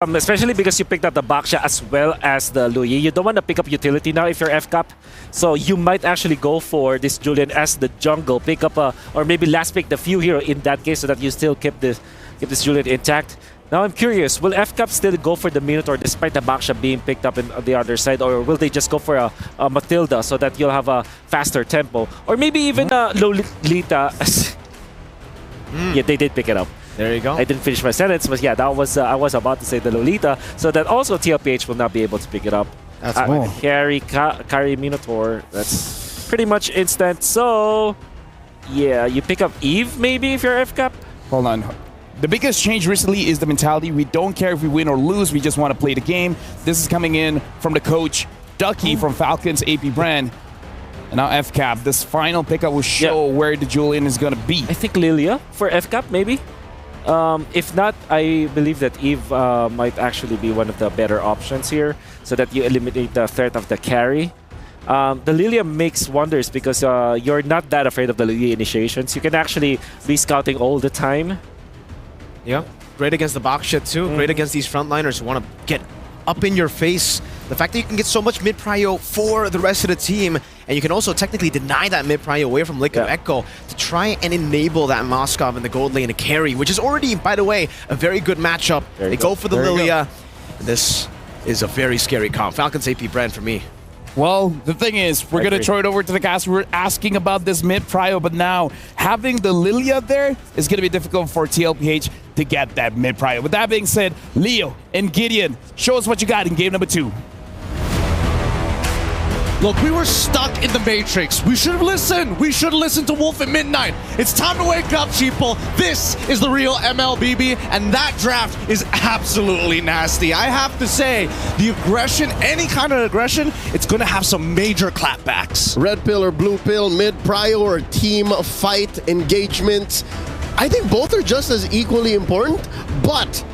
Especially because you picked up the Baksha as well as the Luyi. You don't want to pick up utility now if you're FCAP. So you might actually go for this Julian as the jungle. Pick up a, or maybe last pick the few hero in that case so that you still keep this Julian intact. Now I'm curious, will FCAP still go for the Minotaur despite the Baksha being picked up on the other side? Or will they just go for a Matilda so that you'll have a faster tempo? Or maybe even a Lolita. Yeah, they did pick it up. There you go. I didn't finish my sentence, but yeah, that was I was about to say the Lolita, so that also TLPH will not be able to pick it up. That's cool. Carry Minotaur, that's pretty much instant. So, yeah, you pick up Eve maybe if you're FCAP? Hold on. The biggest change recently is the mentality. We don't care if we win or lose, we just want to play the game. This is coming in from the coach, Ducky from Falcons, AP Bren. And now FCAP, this final pickup will show where the Julian is going to be. I think Lilia for FCAP maybe? If not, I believe that Eve might actually be one of the better options here so that you eliminate the threat of the carry. The Lilia makes wonders because you're not that afraid of the Lilia initiations. You can actually be scouting all the time. Yeah, great against the Baksha too. Great against these frontliners who want to get up in your face. The fact that you can get so much mid-prio for the rest of the team, and you can also technically deny that mid-prio away from Liquid Echo to try and enable that Moskov in the gold lane to carry, which is already, by the way, a very good matchup. They go for the Lilia. This is a very scary comp. Falcons AP Bren for me. Well, the thing is, we're going to throw it over to the cast. We're asking about this mid-prio, but now having the Lilia there is going to be difficult for TLPH to get that mid-prio. With that being said, Leo and Gideon, show us what you got in game number 2. Look, we were stuck in the Matrix. We should have listened. We should have listened to Wolf at midnight. It's time to wake up, sheeple. This is the real MLBB, and that draft is absolutely nasty. I have to say, the aggression, any kind of aggression, it's going to have some major clapbacks. Red pill or blue pill, mid-prio or team fight engagement. I think both are just as equally important, but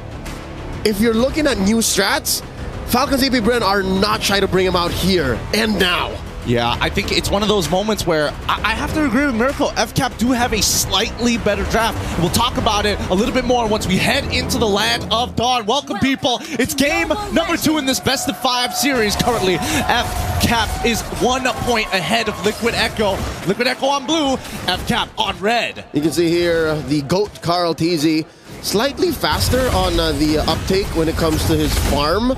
if you're looking at new strats, Falcons AP Bren are not shy to bring him out here and now. Yeah, I think it's one of those moments where I have to agree with Miracle. FCAP do have a slightly better draft. We'll talk about it a little bit more once we head into the land of dawn. Welcome, people. It's game number 2 in this best of 5 series. Currently, FCAP is 1 point ahead of Liquid Echo. Liquid Echo on blue, FCAP on red. You can see here the GOAT Carl TZ. Slightly faster on the uptake when it comes to his farm,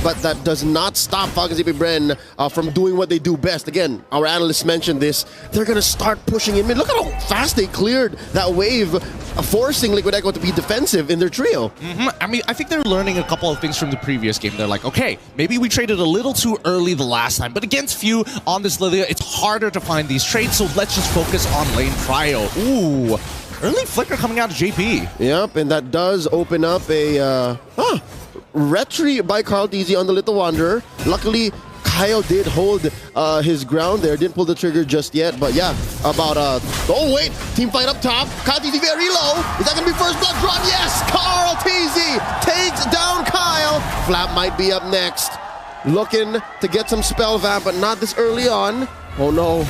but that does not stop Falcons AP Bren from doing what they do best. Again, our analysts mentioned this. They're going to start pushing in mid. Look at how fast they cleared that wave, forcing Liquid Echo to be defensive in their trio. I mean, I think they're learning a couple of things from the previous game. They're like, okay, maybe we traded a little too early the last time, but against few on this Lilia, it's harder to find these trades, so let's just focus on lane prio. Ooh. Early flicker coming out of JP. Yep, and that does open up a retry by Carl DZ on the Little Wanderer. Luckily, Kyle did hold his ground there. Didn't pull the trigger just yet, but yeah, about oh wait, team fight up top. Carl DZ very low. Is that gonna be first blood drawn? Yes, Carl TZ takes down Kyle. Flap might be up next. Looking to get some spell vamp, but not this early on. Oh no.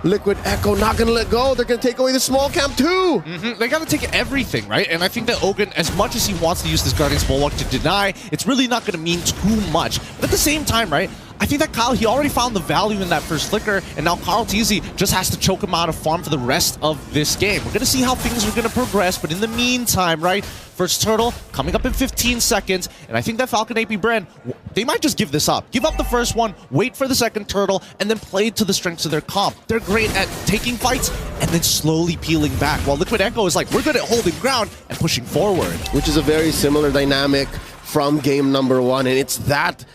Liquid Echo not going to let go. They're going to take away the small camp too. They got to take everything, right? And I think that Ogun, as much as he wants to use this Guardian's Bulwark to deny, it's really not going to mean too much. But at the same time, right, I think that Kyle, he already found the value in that first flicker, and now Carl TZ just has to choke him out of farm for the rest of this game. We're going to see how things are going to progress, but in the meantime, right, first turtle coming up in 15 seconds, and I think that Falcon AP Bren, they might just give this up. Give up the first one, wait for the second turtle, and then play to the strengths of their comp. They're great at taking fights and then slowly peeling back, while Liquid Echo is like, we're good at holding ground and pushing forward. Which is a very similar dynamic from game number 1, and it's that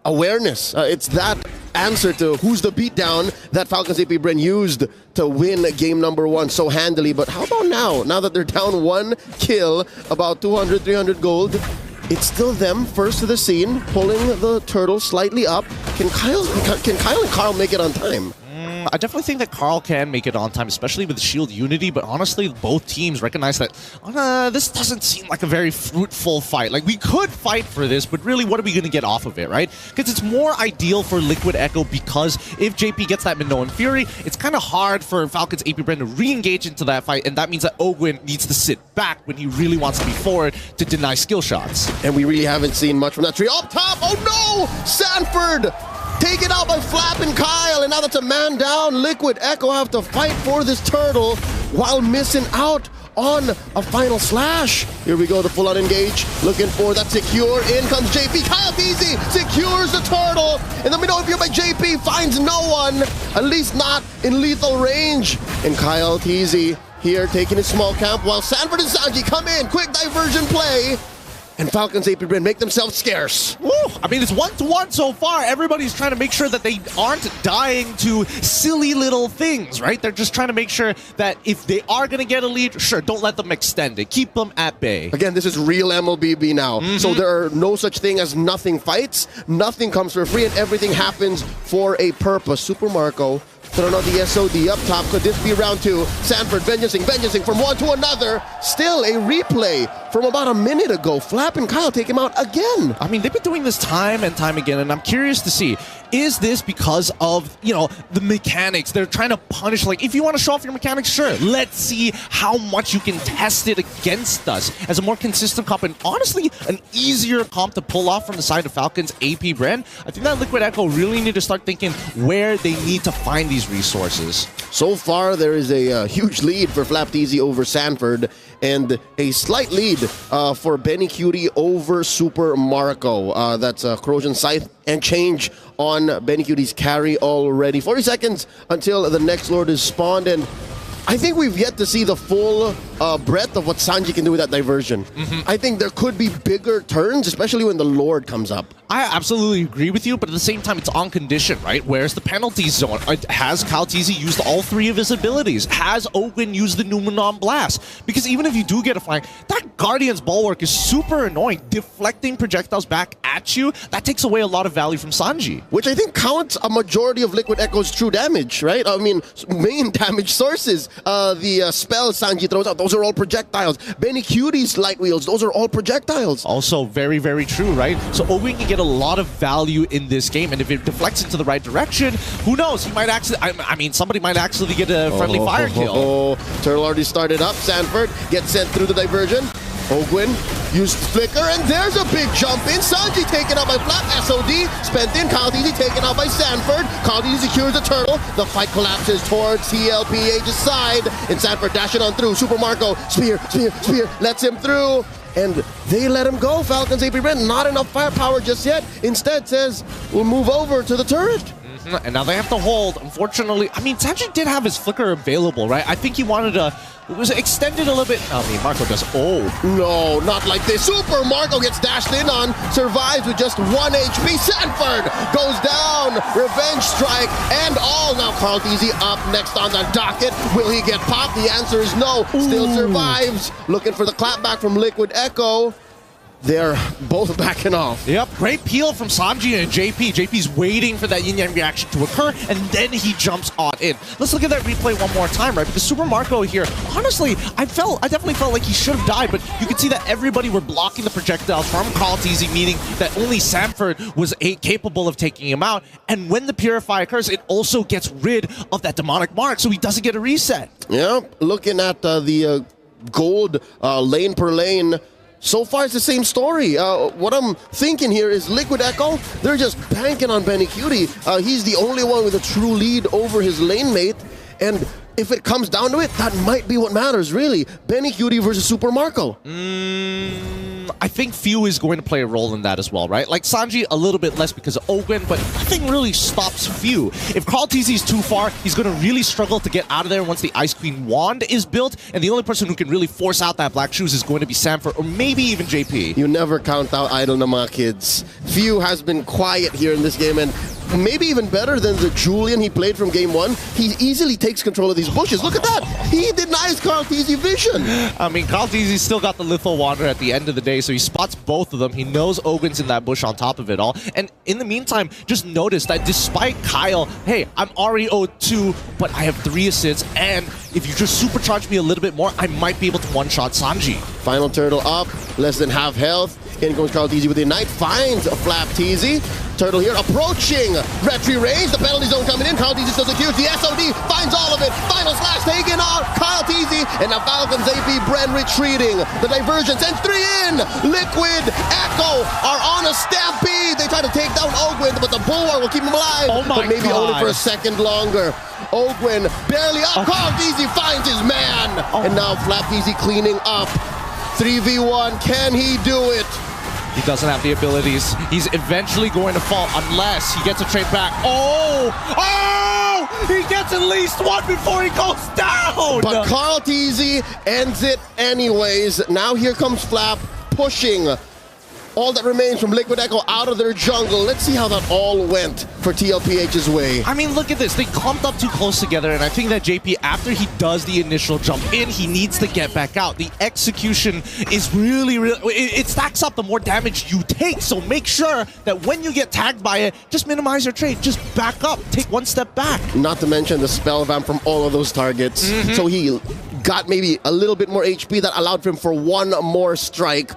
awareness. It's that answer to who's the beatdown that Falcons AP Bren used to win game number 1 so handily. But how about now? Now that they're down 1 kill, about 200, 300 gold, it's still them first to the scene, pulling the turtle slightly up. Can Kyle and Carl make it on time? I definitely think that Carl can make it on time, especially with the Shield Unity, but honestly, both teams recognize that this doesn't seem like a very fruitful fight. Like, we could fight for this, but really, what are we going to get off of it, right? Because it's more ideal for Liquid Echo, because if JP gets that Minoan Fury, it's kind of hard for Falcons AP Bren to re-engage into that fight, and that means that Ogwin needs to sit back when he really wants to be forward to deny skill shots. And we really haven't seen much from that tree. Up top, oh no! Sanford! Taken out by Flap and Kyle, and now that's a man down. Liquid Echo have to fight for this turtle while missing out on a final slash. Here we go, the full-on engage, looking for that secure. In comes JP. Kyle Easy secures the turtle, and then we know if you're by JP finds no one, at least not in lethal range. And Kyle Teasy here taking his small camp while Sanford and Sanji come in. Quick diversion play. And Falcons AP Bren make themselves scarce. Woo! I mean, it's 1-1 so far. Everybody's trying to make sure that they aren't dying to silly little things, right? They're just trying to make sure that if they are going to get a lead, sure, don't let them extend it. Keep them at bay. Again, this is real MLBB now. So there are no such thing as nothing fights. Nothing comes for free, and everything happens for a purpose. Super Marco throwing out the SOD up top. Could this be round 2? Sanford vengeancing from one to another. Still a replay from about a minute ago. Flap and Kyle take him out again. I mean, they've been doing this time and time again, and I'm curious to see, is this because of, you know, the mechanics? They're trying to punish, like, if you want to show off your mechanics, sure, let's see how much you can test it against us as a more consistent comp, and honestly, an easier comp to pull off from the side of Falcons AP Bren. I think that Liquid Echo really need to start thinking where they need to find these resources. So far, there is a huge lead for Flap Teasy over Sanford, and a slight lead for Benny Cutie over Super Marco. That's Corrosion Scythe and change on Benny Cutie's carry already. 40 seconds until the next Lord is spawned, and I think we've yet to see the full breadth of what Sanji can do with that diversion. I think there could be bigger turns, especially when the Lord comes up. I absolutely agree with you, but at the same time, it's on condition, right? Where's the penalty zone? Has Kaltizi used all 3 of his abilities? Has Ogwin used the Numenon Blast? Because even if you do get a flank, that Guardian's Bulwark is super annoying. Deflecting projectiles back at you, that takes away a lot of value from Sanji. Which I think counts a majority of Liquid Echo's true damage, right? I mean, main damage sources. The spells Sanji throws out, those are all projectiles. Benny Cutie's light wheels, those are all projectiles. Also very, very true, right? So Ogwin can get a lot of value in this game, and if it deflects into the right direction, who knows? He might actually, I mean, somebody might actually get a friendly fire kill. Turtle already started up. Sanford gets sent through the diversion. Ogwin used Flicker, and there's a big jump in. Sanji taken out by Flap. SOD spent in. Kyle Easy taken out by Sanford. Kyle Easy secures the turtle. The fight collapses towards TLPH's side, and Sanford dashing on through. Super Marco, spear, lets him through. And they let him go. Falcons AP Bren, not enough firepower just yet. Instead says, we'll move over to the turret. And now they have to hold. Unfortunately, I mean, Sanji did have his Flicker available, right? I think he wanted to, it was extended a little bit. I mean, Marco does, No, not like this. Super Marco gets dashed in on, survives with just 1 HP. Sanford goes down. Revenge strike and all. Now Carl Teasy up next on the docket. Will he get popped? The answer is no. Still survives. Looking for the clapback from Liquid Echo. They're both backing off. Yep, great peel from Sanji and JP. JP's waiting for that yin-yang reaction to occur, and then he jumps on in. Let's look at that replay one more time, right? Because Super Marco here, honestly, I definitely felt like he should have died, but you can see that everybody were blocking the projectiles from Kaltizi, meaning that only Sanford was capable of taking him out. And when the Purify occurs, it also gets rid of that demonic mark, so he doesn't get a reset. Yeah, looking at the gold lane per lane, so far, it's the same story. What I'm thinking here is Liquid Echo, they're just banking on Benny Cutie. He's the only one with a true lead over his lane mate. And if it comes down to it, that might be what matters, really. Benny Cutie versus Super Marco. I think Few is going to play a role in that as well, right? Like Sanji, a little bit less because of Ogwin, but nothing really stops Few. If Carl TZ is too far, he's going to really struggle to get out of there once the Ice Queen wand is built, and the only person who can really force out that Black Shoes is going to be Sanford, or maybe even JP. You never count out idle na mga kids. Few has been quiet here in this game, and maybe even better than the Julian he played from game 1. He easily takes control of these bushes. Look at that. He denies Karl'Tezi vision. I mean, Karl'Tezi's still got the Lethal Wander at the end of the day, so he spots both of them. He knows Ogun's in that bush on top of it all. And in the meantime, just notice that despite Kyle, hey, I'm already 0-2, but I have 3 assists, and if you just supercharge me a little bit more, I might be able to one-shot Sanji. Final turtle up, less than half health. In goes Karl'Tezi with the Ignite, finds FlapTeezy. Turtle here approaching Retry range. The penalty zone coming in. Karl'Tezi still secures the SOD, finds all of it. Final slash taken off Karl'Tezi, and now Falcons AP Bren retreating. The diversion sends 3 in. Liquid, Echo are on a stampede. They try to take down Ogwin, but the Bulwark will keep him alive. Oh my but maybe God. only for a second longer. Ogwin barely up. Karl'Tezi finds his man. And now FlapTeezy cleaning up. 3v1, can he do it? He doesn't have the abilities. He's eventually going to fall unless he gets a trade back. Oh! Oh! He gets at least one before he goes down! But Karl'Tezi ends it anyways. Now here comes Flap pushing all that remains from Liquid Echo out of their jungle. Let's see how that all went for TLPH's way. I mean, look at this. They clumped up too close together, and I think that JP, after he does the initial jump in, he needs to get back out. The execution is really, it stacks up the more damage you take, so make sure that when you get tagged by it, just minimize your trade. Just back up. Take one step back. Not to mention the spell vamp from all of those targets. So he got maybe a little bit more HP that allowed for him for one more strike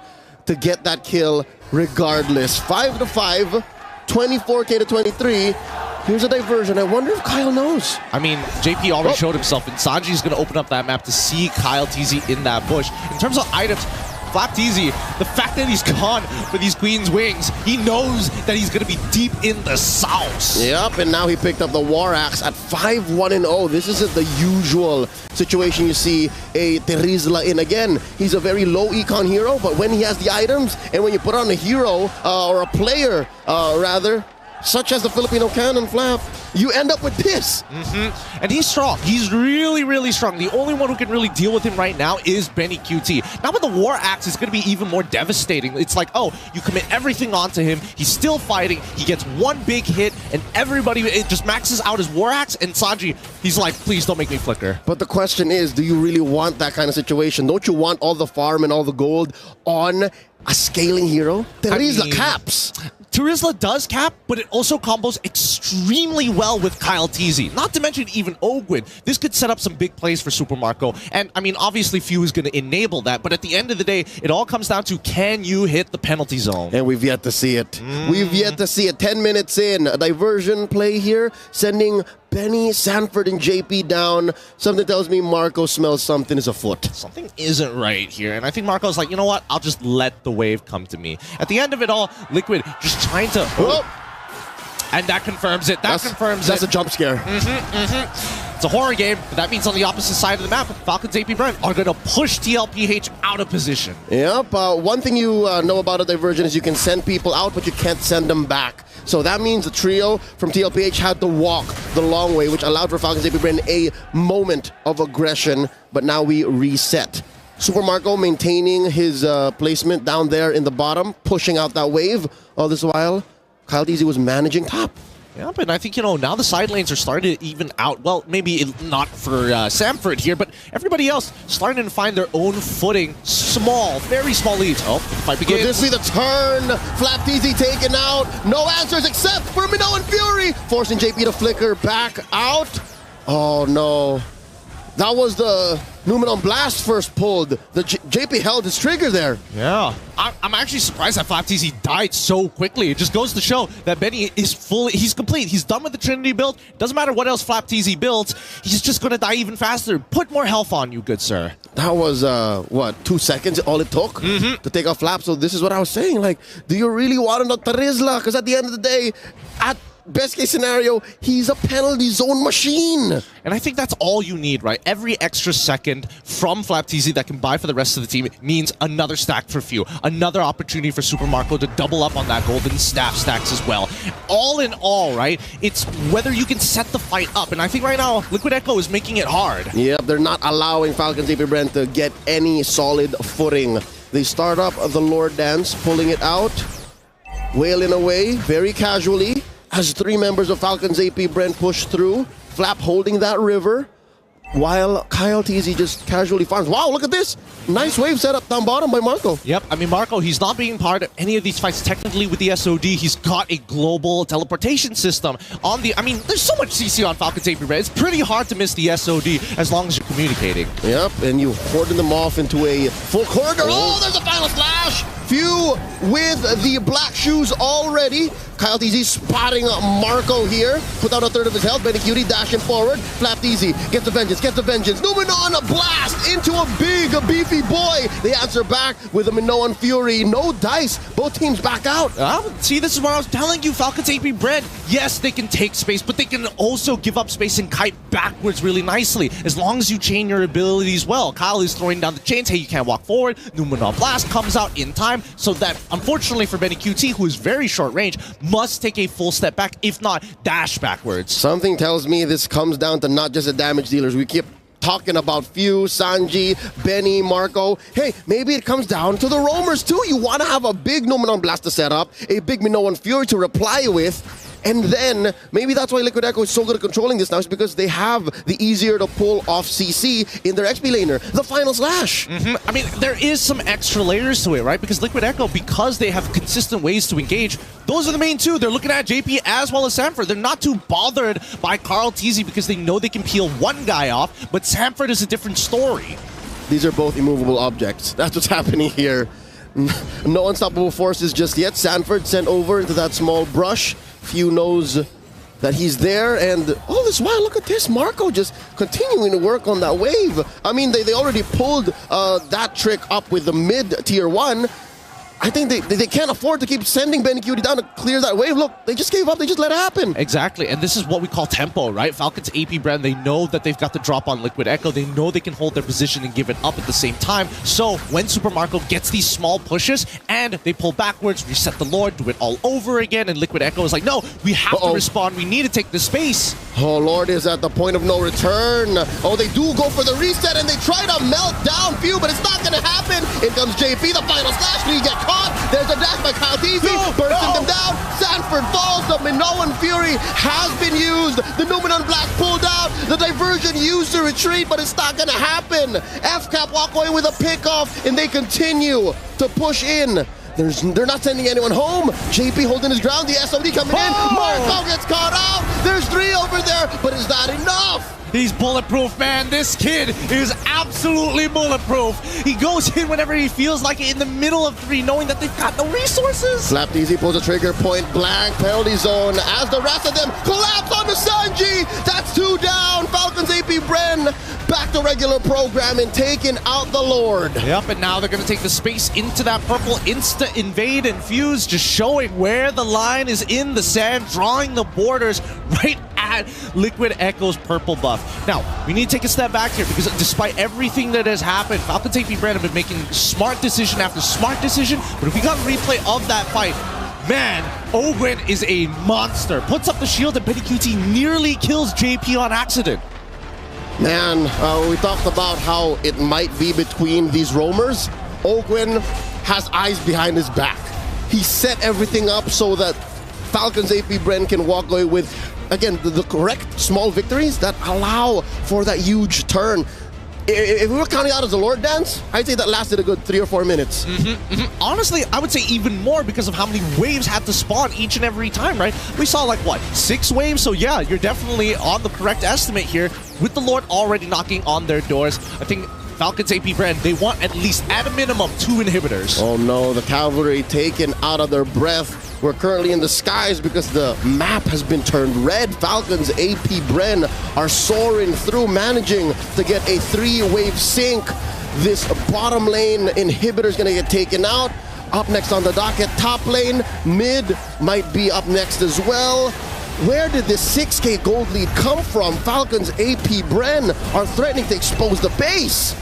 to get that kill regardless. 5-5, 24k to 23. Here's a diversion. I wonder if Kyle knows. I mean, JP already showed himself, and Sanji's going to open up that map to see Karl'Tezi in that bush. In terms of items, FlapTeezy, the fact that he's gone for these Queen's Wings, he knows that he's going to be deep in the sauce. Yep, and now he picked up the War Axe at 5-1-0. This isn't the usual situation you see a Terizla in. Again, he's a very low econ hero, but when he has the items, and when you put on a hero, or a player, rather, such as the Filipino Cannon Flap, you end up with this. And he's strong. He's really, really strong. The only one who can really deal with him right now is Benny QT. Now with the War Axe, it's going to be even more devastating. It's like, oh, you commit everything onto him. He's still fighting. He gets one big hit, and everybody, it just maxes out his War Axe, and Sanji, he's like, please don't make me flicker. But the question is, do you really want that kind of situation? Don't you want all the farm and all the gold on a scaling hero? Terizla caps. Terizla does cap, but it also combos extremely well with Karl'Tezi. Not to mention even Ogwin. This could set up some big plays for Super Marco. And I mean, obviously Few is going to enable that, but at the end of the day, it all comes down to, can you hit the penalty zone? And we've yet to see it. We've yet to see it. 10 minutes in, a diversion play here, sending Benny, Sanford, and JP down. Something tells me Marco smells something is afoot. Something isn't right here, and I think Marco's like, you know what? I'll just let the wave come to me. At the end of it all, Liquid just trying to... And that confirms it. That's a jump scare. It's a horror game, but that means on the opposite side of the map, Falcons AP Bren are going to push TLPH out of position. Yep. One thing you know about a diversion is you can send people out, but you can't send them back. So that means the trio from TLPH had to walk the long way, which allowed for Falcons AP Bren a moment of aggression, but now we reset. Super Marco maintaining his placement down there in the bottom, pushing out that wave. All this while, Karl'Tezi was managing top. Yeah, but I think, you know, now the side lanes are starting to even out. Well, maybe not for Sanford here, but everybody else starting to find their own footing. Small, very small leads. Oh, the fight begins. Could this be the turn? FlapTeezy taken out. No answers except for Minoan Fury, forcing JP to flicker back out. Oh, no. That was the Numenon Blast first pulled. The JP held his trigger there. Yeah. I'm actually surprised that FlapTeezy died so quickly. It just goes to show that Benny is he's complete. He's done with the Trinity build. Doesn't matter what else FlapTeezy builds. He's just going to die even faster. Put more health on you, good sir. That was, what, 2 seconds all it took to take off Flap. So this is what I was saying. Like, do you really want to Terizla? Because at the end of the day, at best case scenario, he's a penalty zone machine. And I think that's all you need, right? Every extra second from FlapTeezy that can buy for the rest of the team means another stack for Few. Another opportunity for Super Marco to double up on that golden staff stacks as well. All in all, right? It's whether you can set the fight up. And I think right now, Liquid Echo is making it hard. Yep, they're not allowing Falcons AP Bren to get any solid footing. They start up the Lord Dance, pulling it out, wailing away very casually. as 3 members of Falcons AP Bren push through. Flap holding that river, while Kyle TZ just casually farms. Wow, look at this! Nice wave set up down bottom by Marco. Yep, I mean, Marco, he's not being part of any of these fights technically with the SOD. He's got a global teleportation system on the... I mean, there's so much CC on Falcons AP Bren. It's pretty hard to miss the SOD as long as you're communicating. Yep, and you hoarding them off into a full corridor. Oh, there's a final slash! Few with the black shoes already. Kyle TZ spotting Marco here. Put out a third of his health. Benny Cutie dashing forward. Flap TZ gets the vengeance, gets the vengeance. Numenon, a blast into a big, beefy boy. They answer back with a Minoan Fury. No dice. Both teams back out. See, this is what I was telling you. Falcons AP Bren, yes, they can take space, but they can also give up space and kite backwards really nicely. As long as you chain your abilities well. Kyle is throwing down the chains. Hey, you can't walk forward. Numenon Blast comes out in time. So that, unfortunately for Benny QT, who is very short range, must take a full step back, if not dash backwards. Something tells me this comes down to not just the damage dealers. We keep talking about Few, Sanji, Benny, Marco. Hey, maybe it comes down to the roamers too. You want to have a big Numenon Blast to set up, a big Minoan Fury to reply with. And then, maybe that's why Liquid Echo is so good at controlling this now, is because they have the easier to pull off CC in their XP laner, the final slash. I mean, there is some extra layers to it, right? Because Liquid Echo, because they have consistent ways to engage, those are the main two. They're looking at JP as well as Sanford. They're not too bothered by Carl TZ because they know they can peel one guy off, but Sanford is a different story. These are both immovable objects. That's what's happening here. No unstoppable forces just yet. Sanford sent over into that small brush. Few knows that he's there, and all this while, look at this, Marco just continuing to work on that wave. I mean, they already pulled that trick up with the mid tier 1. I think they can't afford to keep sending Benny Cutie down to clear that wave. Look, they just gave up. They just let it happen. Exactly, and this is what we call tempo, right? Falcons AP Bren, they know that they've got the drop on Liquid Echo. They know they can hold their position and give it up at the same time. So when Super Marco gets these small pushes and they pull backwards, reset the Lord, do it all over again, and Liquid Echo is like, no, we have to respond. We need to take the space. Oh, Lord is at the point of no return. Oh, they do go for the reset, and they try to melt down Few, but it's not going to happen. In comes JP, the final slash. Will he get caught? There's a dash by Kyle TZ, bursting them down. Sanford falls. The Minoan Fury has been used. The Numenon Blast pulled out. The diversion used to retreat, but it's not going to happen. FCAP walk away with a pickoff, and they continue to push in. They're not sending anyone home. JP holding his ground. The SOD coming in. Marco gets caught out. There's 3 over there, but is that enough? He's bulletproof, man. This kid is absolutely bulletproof. He goes in whenever he feels like it in the middle of 3, knowing that they've got no resources. Flap TZ pulls a trigger, point blank, penalty zone, as the rest of them collapse onto Sanji. That's 2 down. Falcons AP Bren back to regular program and taking out the Lord. Yep, and now they're going to take the space into that purple, insta-invade and fuse, just showing where the line is in the sand, drawing the borders right at Liquid Echo's purple buff. Now, we need to take a step back here because despite everything that has happened, Falcons AP Bren have been making smart decision after smart decision, but if we got a replay of that fight, man, Ogren is a monster. Puts up the shield and Benny QT nearly kills JP on accident. Man, we talked about how it might be between these roamers. Ogwen has eyes behind his back. He set everything up so that Falcons AP Bren can walk away with, again, the correct small victories that allow for that huge turn. If we were counting out as a Lord Dance, I'd say that lasted a good 3 or 4 minutes. Honestly, I would say even more because of how many waves had to spawn each and every time, right? We saw like, what, 6 waves? So yeah, you're definitely on the correct estimate here with the Lord already knocking on their doors. I think Falcons AP Bren, they want at least, at a minimum, 2 inhibitors. Oh no, the cavalry taken out of their breath. We're currently in the skies because the map has been turned red. Falcons AP Bren are soaring through, managing to get a 3-wave sink. This bottom lane inhibitor is going to get taken out. Up next on the docket, top lane, mid might be up next as well. Where did this 6K gold lead come from? Falcons AP Bren are threatening to expose the base.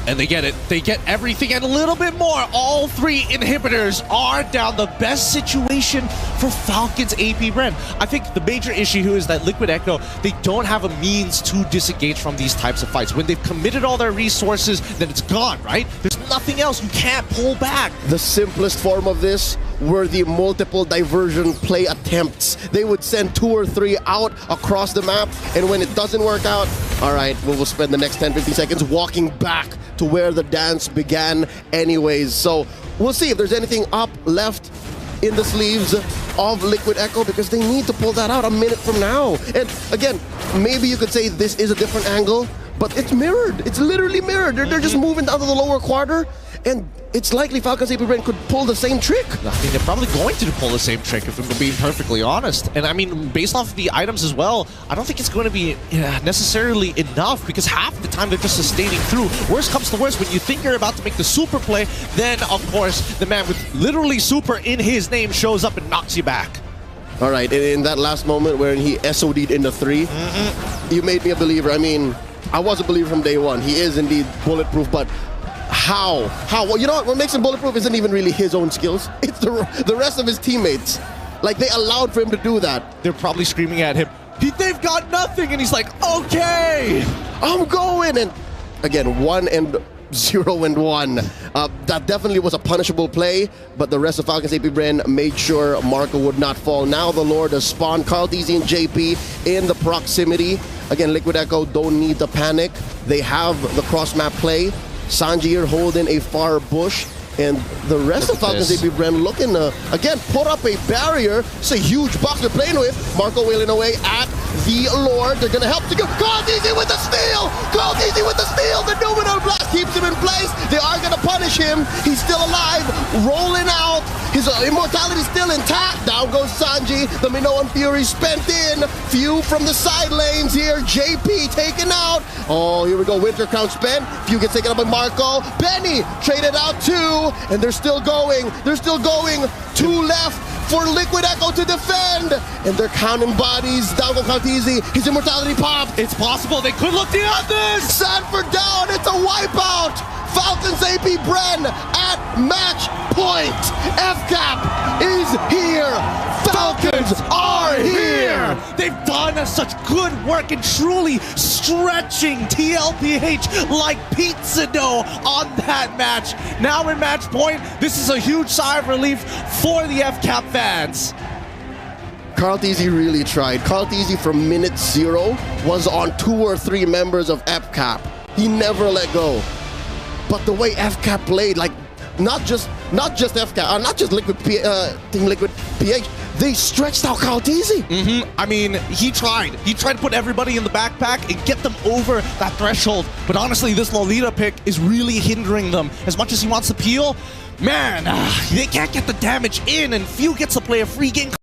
And they get it. They get everything and a little bit more. All 3 inhibitors are down. The best situation for Falcons AP Bren. I think the major issue here is that Liquid Echo, they don't have a means to disengage from these types of fights. When they've committed all their resources, then it's gone, right? There's nothing else. You can't pull back. The simplest form of this, were the multiple diversion play attempts. They would send 2 or 3 out across the map, and when it doesn't work out, all right, we will spend the next 10-15 seconds walking back to where the dance began anyways. So we'll see if there's anything up left in the sleeves of Liquid Echo, because they need to pull that out a minute from now. And again, maybe you could say this is a different angle, but it's mirrored. It's literally mirrored. They're just moving down to the lower quarter, and it's likely Falcons AP Bren could pull the same trick. I mean, they're probably going to pull the same trick, if I'm being perfectly honest. And I mean, based off the items as well, I don't think it's going to be necessarily enough, because half the time they're just sustaining through. Worst comes to worst, when you think you're about to make the super play, then of course the man with literally super in his name shows up and knocks you back. All right, in that last moment where he SOD'd into 3, you made me a believer. I mean, I was a believer from day one. He is indeed bulletproof, but how? Well, you know what makes him bulletproof isn't even really his own skills. It's the rest of his teammates. Like, they allowed for him to do that. They're probably screaming at him, they've got nothing, and he's like, okay, I'm going. And again, 1 and 0 and 1. That definitely was a punishable play, but the rest of Falcons AP Bren made sure Marco would not fall. Now the Lord has spawned CarlTZ and JP in the proximity. Again, Liquid Echo don't need to panic. They have the cross-map play. Sanji here holding a far bush, and the rest of Falcons AP Bren looking to, again, put up a barrier. It's a huge box they're playing with. Marco wailing away at the Lord. They're going to help to go. CarlTZ with the steal! CarlTZ with the steal! The Numenor Blast keeps him in place. They are going to punish him. He's still alive, rolling out. His immortality still intact. Down goes Sanji. The Minoan Fury spent in. Few from the side lanes here. JP taken out. Oh, here we go. Winter Crown spent. Few gets taken up by Marco. Benny traded out 2, and they're still going. They're still going. 2 left for Liquid Echo to defend, and they're counting bodies. Down goes CarlTZ. His immortality popped. it's possible they could look the others. Sanford down. It's a wipeout. Falcons AP Bren at match point. FCAP is here. Falcons are here. They've done such good work in truly stretching TLPH like pizza dough on that match. Now in match point, this is a huge sigh of relief for the FCAP fans. CarlTZ really tried. CarlTZ from minute 0 was on 2 or 3 members of FCAP. He never let go. But the way FCAP played, like, not just FCAP, not just Team Liquid PH, they stretched out CarlTZ. I mean, he tried to put everybody in the backpack and get them over that threshold. But honestly, this Lolita pick is really hindering them. As much as he wants to peel, man, they can't get the damage in, and Few gets to play a free game.